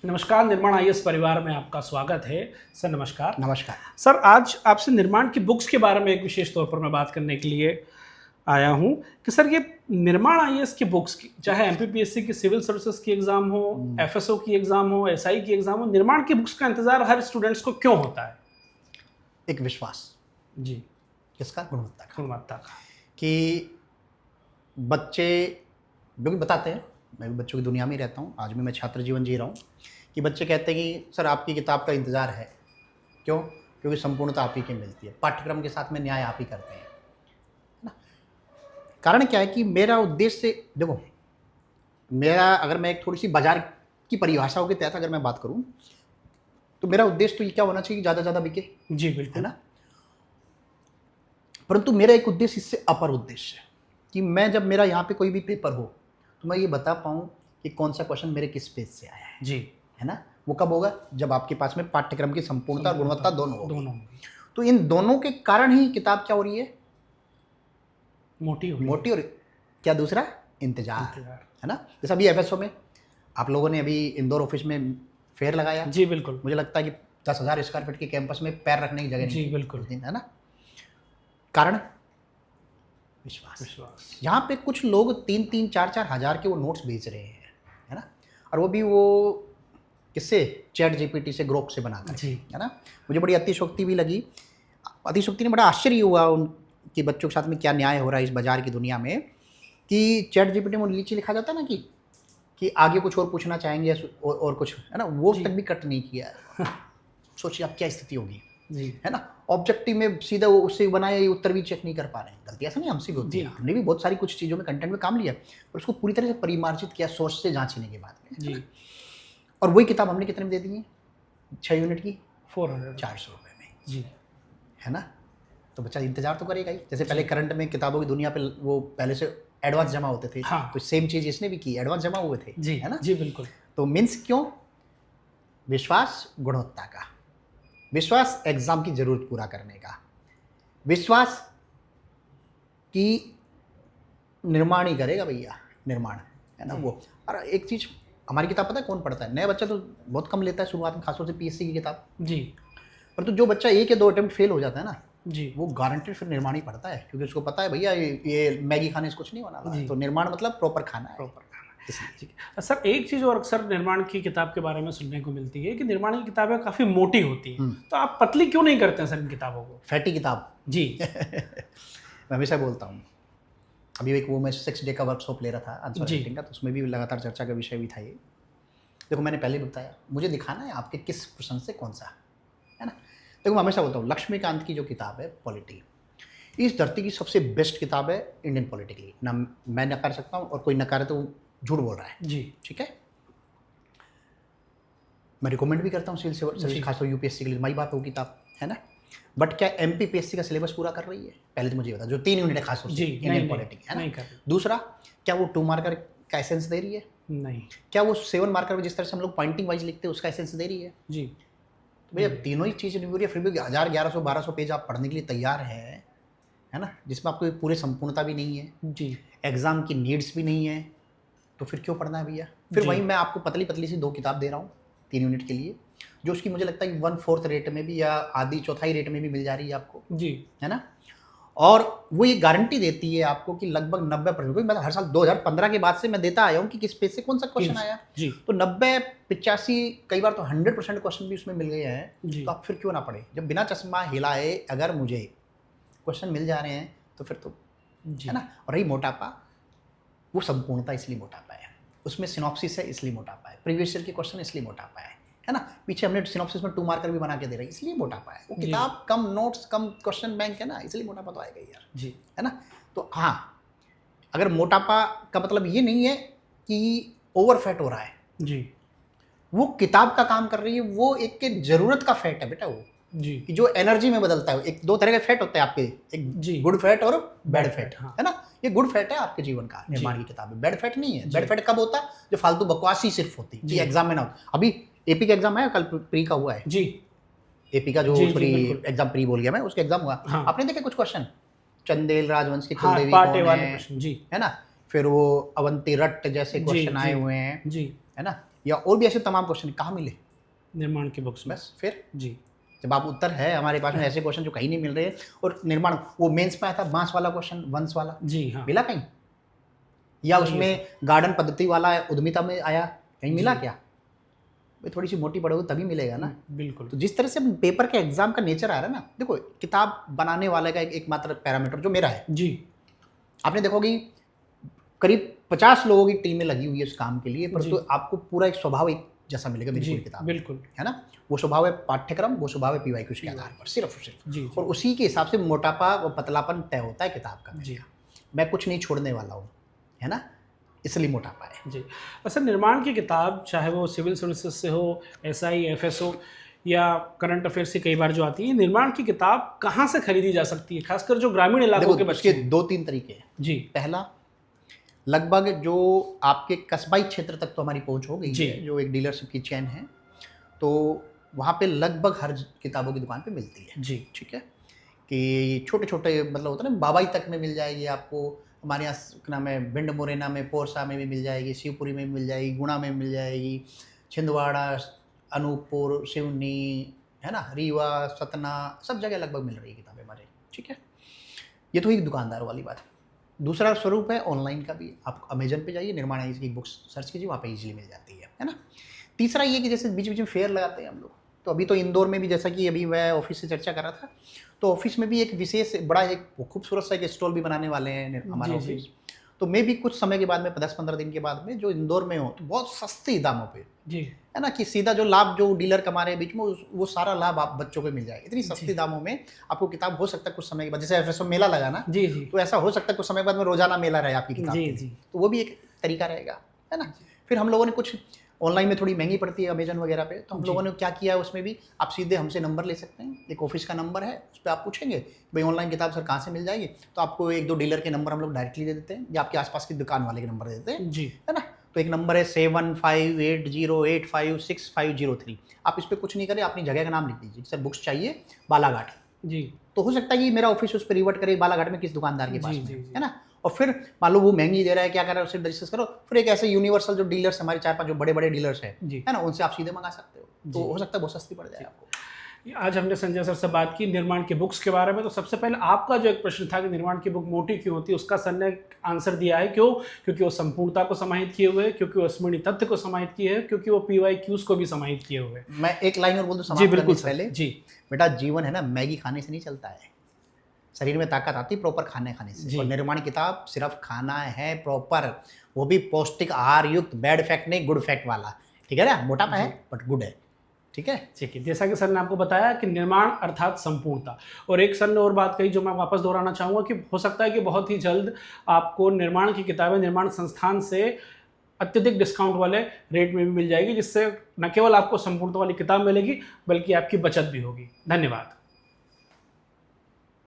नमस्कार, निर्माण आईएएस परिवार में आपका स्वागत है। सर नमस्कार। नमस्कार। सर आज आपसे निर्माण की बुक्स के बारे में एक विशेष तौर पर मैं बात करने के लिए आया हूँ कि सर ये निर्माण आईएएस की बुक्स की, चाहे एमपीपीएससी की सिविल सर्विसेज की एग्जाम हो, एफएसओ की एग्जाम हो, एसआई की एग्जाम हो, निर्माण की बुक्स का इंतजार हर स्टूडेंट्स को क्यों होता है? एक विश्वास। जी। किसका? गुणवत्ता का। कि बच्चे जो भी बताते हैं, मैं भी बच्चों की दुनिया में ही रहता हूँ, आज भी मैं छात्र जीवन जी रहा हूँ, कि बच्चे कहते हैं कि सर आपकी किताब का इंतज़ार है। क्यों? क्योंकि संपूर्णता आप ही की मिलती है, पाठ्यक्रम के साथ में न्याय आप ही करते हैं, है ना। कारण क्या है कि मेरा उद्देश्य, देखो मेरा, अगर मैं एक थोड़ी सी बाजार की परिभाषाओं के तहत अगर मैं बात करूँ तो मेरा उद्देश्य तो ये क्या होना चाहिए कि ज़्यादा ज़्यादा बिके। जी बिल्कुल, है ना। परंतु मेरा एक उद्देश्य इससे अपर उद्देश्य है कि मैं जब मेरा यहाँ पे कोई भी पेपर हो तो मैं ये बता पाऊँ कि कौन सा क्वेश्चन मेरे किस पेज से आया है। जी, है ना। वो कब होगा? जब आपके पास में पाठ्यक्रम की संपूर्णता और गुणवत्ता दोनों होगी। होंगी। तो इन दोनों के कारण ही किताब क्या हो रही है? मोटी हो रही है। मोटी। और क्या दूसरा? इंतजार। है ना। जैसे अभी एफएसओ में आप लोगों ने अभी इंदौर ऑफिस में फेयर लगाया। जी बिल्कुल। मुझे लगता है कि 10,000 स्क्वायर फीट के कैंपस में पैर रखने की जगह नहीं। जी बिल्कुल। है ना। कारण विश्वास। यहाँ पे कुछ लोग 3-3, 4-4 हज़ार के वो नोट्स बेच रहे हैं, है ना। और वो भी वो किससे? चैट जीपीटी से, ग्रोक से बनाकर। जी। है ना। मुझे बड़ी अतिशोक्ति भी लगी। अतिशोक्ति ने बड़ा आश्चर्य हुआ उनके बच्चों के साथ में क्या न्याय हो रहा है इस बाजार की दुनिया में, कि चैट जीपीटी में नीचे लिखा जाता है ना कि आगे कुछ और पूछना चाहेंगे और कुछ, है ना, वो तक भी कट नहीं किया है। सोचिए आप क्या स्थिति होगी। जी। है ना। ऑब्जेक्टिव में सीधा वो उससे बनाया ये उत्तर भी चेक नहीं कर पा रहे हैं। गलती ऐसा नहीं हमसे भी होती है, हमने भी बहुत सारी कुछ चीज़ों में कंटेंट में काम लिया और उसको पूरी तरह से परिमार्जित किया सोच से जांचने के बाद में। जी। और वही किताब हमने कितने में दे दी है? 6 यूनिट की 400 रुपये में। जी। है ना। तो बच्चा इंतजार तो करेगा ही। जैसे पहले करंट में किताबों की दुनिया पे वो पहले से एडवांस जमा होते थे। हाँ। तो सेम चीज़ इसने भी की, एडवांस जमा हुए थे। जी। है ना। जी बिल्कुल। तो मीन्स क्यों? विश्वास गुणवत्ता का, विश्वास एग्जाम की जरूरत पूरा करने का, विश्वास कि निर्माण ही करेगा भैया, निर्माण। है ना वो। और एक चीज, हमारी किताब पता है कौन पढ़ता है? नया बच्चा तो बहुत कम लेता है शुरुआत में, खासतौर से पीएससी की किताब। जी। परंतु जो बच्चा 1 या 2 अटेम्प्ट फेल हो जाता है ना, जी। वो गारंटेड फिर निर्माण ही पढ़ता है, क्योंकि उसको पता है भैया ये मैगी खाने से कुछ नहीं होना वाला है। तो निर्माण मतलब प्रॉपर खाना है। ठीक है सर, एक चीज़ और अक्सर निर्माण की किताब के बारे में सुनने को मिलती है कि निर्माण की किताबें काफ़ी मोटी होती हैं, तो आप पतली क्यों नहीं करते हैं सर इन किताबों को? फैटी किताब। जी। मैं हमेशा बोलता हूँ, अभी एक वो मैं 6 डे का वर्कशॉप ले रहा था आंसर राइटिंग का, तो उसमें भी लगातार चर्चा का विषय भी था ये। देखो मैंने पहले भी बताया, मुझे दिखाना है आपके किस प्रश्न से कौन सा। है ना। देखो मैं हमेशा बोलता हूँ, लक्ष्मीकांत की जो किताब है पॉलिटी, इस धरती की सबसे बेस्ट किताब है इंडियन पॉलिटिकली। ना मैं नकार सकता हूँ और कोई नकारे तो झूठ बोल रहा है। जी। ठीक है। मैं रिकमेंड भी करता हूँ सिविल सर्विस, खासतौर यूपीएससी के लिए। माई बाप है वो किताब। है ना। बट क्या एमपीपीएससी का सिलेबस पूरा कर रही है? पहले तो मुझे बता, जो 3 यूनिट है खासतौर से इंडियन पॉलिटी, है ना। दूसरा, क्या वो 2 मार्कर का एसेंस दे रही है? नहीं। क्या वो 7 मार्कर में जिस तरह से हम लोग पॉइंटिंग वाइज लिखते हैं उसका एसेंस दे रही है? जी। तो भैया तीनों ही चीज़ें नहीं हो रही है, फिर भी 1000, 1100, 1200 पेज आप पढ़ने के लिए तैयार है ना, जिसमें आपको पूरी संपूर्णता भी नहीं है। जी। एग्जाम की नीड्स भी नहीं है, तो फिर क्यों पढ़ना है भैया? फिर वहीं मैं आपको पतली पतली सी 2 किताब दे रहा हूँ 3 यूनिट के लिए, जो उसकी मुझे लगता है कि 1/4 रेट में भी या आधी चौथाई रेट में भी मिल जा रही है आपको। जी। है ना। और वो ये गारंटी देती है आपको कि लगभग 90%, मैं हर साल 2015 के बाद से मैं देता आया हूँ कि किस पेज से कौन सा क्वेश्चन आया। जी। तो 90, 85, कई बार तो 100% क्वेश्चन भी उसमें मिल गए हैं। तो आप फिर क्यों ना पढ़े? जब बिना चश्मा हिलाए अगर मुझे क्वेश्चन मिल जा रहे हैं तो फिर तो, है ना। और रही मोटापा, वो संपूर्णता इसलिए मोटापा है, उसमें सिनॉप्सिस है इसलिए मोटापा है, प्रीवियस ईयर के क्वेश्चन इसलिए मोटापा है ना। पीछे हमने सिनॉप्सिस में 2 मार्कर भी बना के दे रहे हैं इसलिए मोटापा है। वो किताब कम नोट्स, कम क्वेश्चन बैंक है ना, इसलिए मोटापा तो आएगा यार। जी। है ना। तो हाँ, अगर मोटापा का मतलब ये नहीं है कि ओवर फैट हो रहा है। जी। वो किताब का काम कर रही है, वो एक के जरूरत का फैट है बेटा वो। जी। कि जो एनर्जी में बदलता है। एक 2 तरह के फैट होते हैं आपके, एक गुड फैट और बैड फैट। है ना। ये गुड फैट है आपके जीवन का, निर्माण की किताब है। बैड फैट नहीं है। बैड फैट कब होता है? जो फालतू बकवासी सिर्फ होती है, एग्जाम में ना हो। अभी एपी का एग्जाम है, कल प्री का हुआ है। जी। एपी का जो सॉरी एग्जाम प्री बोल गया मैं, उसका एग्जाम हुआ। आपने देखे कुछ क्वेश्चन? चंदेल राजवंश की कुलदेवी कौन है? जी। है ना। फिर वो अवंती रट्ट जैसे क्वेश्चन आए हुए हैं। जी। है ना। या और भी ऐसे तमाम क्वेश्चन कहाँ मिले? निर्माण की बुक्स में। बस फिर जी जब आप उत्तर है हमारे पास में ऐसे क्वेश्चन जो कहीं नहीं मिल रहे हैं, और निर्माण वो मेंस में आया था बांस वाला क्वेश्चन, वंश वाला, जी हाँ, मिला कहीं? या वही है उसमें गार्डन पद्धति वाला उद्यमिता में आया, कहीं मिला जी। क्या? भाई थोड़ी सी मोटी पढ़ोगे तभी मिलेगा ना। बिल्कुल। तो जिस तरह से पेपर के एग्जाम का नेचर आ रहा है ना, देखो किताब बनाने वाले का एकमात्र पैरामीटर जो मेरा है, जी आपने देखोगी करीब 50 लोगों की टीमें लगी हुई है इस काम के लिए, परंतु जी। आपको पूरा एक स्वभाव एक जैसा मिलेगा मेरी जी पूरी किताब में, बिल्कुल। है ना। वो स्वभाव है पाठ्यक्रम, वो स्वभाव है पीवाईक्यूज के आधार पर, सिर्फ और सिर्फ। जी और उसी के हिसाब से मोटापा और पतलापन तय होता है किताब का। जी मैं कुछ नहीं छोड़ने वाला हूँ, है ना, इसलिए मोटापा है। जी। अच्छा, निर्माण की किताब चाहे वो सिविल सर्विसेज से हो, एसआई, एफएसओ या करंट अफेयर्स से कई बार जो आती है, निर्माण की किताब कहाँ से खरीदी जा सकती है, खासकर जो ग्रामीण इलाकों के देखो बच्चे उसके हैं? 2-3 तरीके हैं। जी पहला, लगभग जो आपके कस्बाई क्षेत्र तक तो हमारी पहुंच हो गई जी। है, जो एक डीलरशिप की चेन है, तो वहाँ पे लगभग हर किताबों की दुकान पे मिलती है। जी ठीक है, कि छोटे छोटे मतलब होता है ना, बाबाई तक में मिल जाएगी आपको, हमारे यहाँ क्या नाम है, भिंड मुरैना में, पोरसा में भी मिल जाएगी, शिवपुरी में भी मिल जाएगी, गुणा में मिल जाएगी, छिंदवाड़ा, अनूपपुर, सिवनी, है ना, रीवा, सतना, सब जगह लगभग मिल रही है किताबें हमारे। ठीक है, ये तो एक दुकानदार वाली बात है। दूसरा स्वरूप है ऑनलाइन का भी, आप अमेजन पे जाइए, निर्माण आईज की बुक्स सर्च कीजिए, वहाँ पे इजीली मिल जाती है ना। तीसरा ये कि जैसे बीच बीच में फेयर लगाते हैं हम लोग, तो अभी तो इंदौर में भी, जैसा कि अभी मैं ऑफिस से चर्चा कर रहा था, तो ऑफिस में भी एक विशेष बड़ा एक खूबसूरत सा एक स्टॉल भी बनाने वाले हैं हमारा जी, जी। ऑफिस। तो मैं भी कुछ समय के बाद में 10-15 दिन के बाद में जो इंदौर में हो, तो बहुत सस्ते दामों पे, जी है ना, कि सीधा जो लाभ जो डीलर कमा रहे हैं बीच में, वो सारा लाभ आप बच्चों को मिल जाएगा। इतनी सस्ती दामों में आपको किताब हो सकता है कुछ समय के बाद, जैसे एफएसओ मेला लगा ना, जी जी तो ऐसा हो सकता है कुछ समय बाद में रोजाना मेला रहे आपकी किताब जी के लिए। जी। तो वो भी एक तरीका रहेगा, है ना। फिर हम लोगों ने कुछ ऑनलाइन में थोड़ी महंगी पड़ती है अमेजन वगैरह पे, तो हम जी। लोगों ने क्या किया है उसमें भी, आप सीधे हमसे नंबर ले सकते हैं, एक ऑफिस का नंबर है, उस पर आप पूछेंगे भाई ऑनलाइन किताब सर कहाँ से मिल जाएगी, तो आपको 1-2 डीलर के नंबर हम लोग डायरेक्टली दे देते हैं, या आपके आसपास की दुकान वाले के नंबर दे देते हैं, जी है ना। तो एक नंबर है 7580856503, आप इस पर कुछ नहीं करें, अपनी जगह का नाम लिख दीजिए, सर बुक्स चाहिए बालाघाट, जी तो हो सकता है कि मेरा ऑफिस उस पर रिवर्ट करे बालाघाट में किस दुकानदार के पास जी, में, जी, जी। है ना। और फिर मान लो वो महंगी दे रहा है, क्या कर रहा है, उससे डिस्कस करो, फिर एक ऐसे यूनिवर्सल जो डीलर्स हमारे 4-5 जो बड़े बड़े डीलर्स हैं, जी। है ना, उनसे आप सीधे मंगा सकते हो, तो जी। हो सकता है बहुत सस्ती पड़ जाए आपको। आज हमने संजय सर से बात की निर्माण की बुक्स के बारे में। तो सबसे पहले आपका जो एक प्रश्न था कि निर्माण की बुक मोटी क्यों होती है, उसका सर ने आंसर दिया है। क्यों? क्योंकि वो संपूर्णता को समाहित किए हुए है, क्योंकि वो स्मरणीय तथ्य को समाहित किए है, क्योंकि वो पीवाईक्यूज को भी समाहित किए हुए है। मैं एक लाइन और बोल दूं जी समाप्त बिल्कुल करने से सर। पहले, जी बेटा जीवन है ना, मैगी खाने से नहीं चलता है, शरीर में ताकत आती प्रॉपर खाने से। जी। और निर्माण किताब सिर्फ खाना है प्रॉपर, वो भी पौष्टिक आहार युक्त, बैड फैक्ट नहीं, गुड फैक्ट वाला। ठीक है ना, मोटापा है बट गुड है। ठीक है, ठीक है। जैसा कि सर ने आपको बताया कि निर्माण अर्थात संपूर्णता, और एक सर ने और बात कही जो मैं वापस दोहराना चाहूँगा कि हो सकता है कि बहुत ही जल्द आपको निर्माण की किताबें निर्माण संस्थान से अत्यधिक डिस्काउंट वाले रेट में भी मिल जाएगी, जिससे न केवल आपको संपूर्णता वाली किताब मिलेगी बल्कि आपकी बचत भी होगी। धन्यवाद।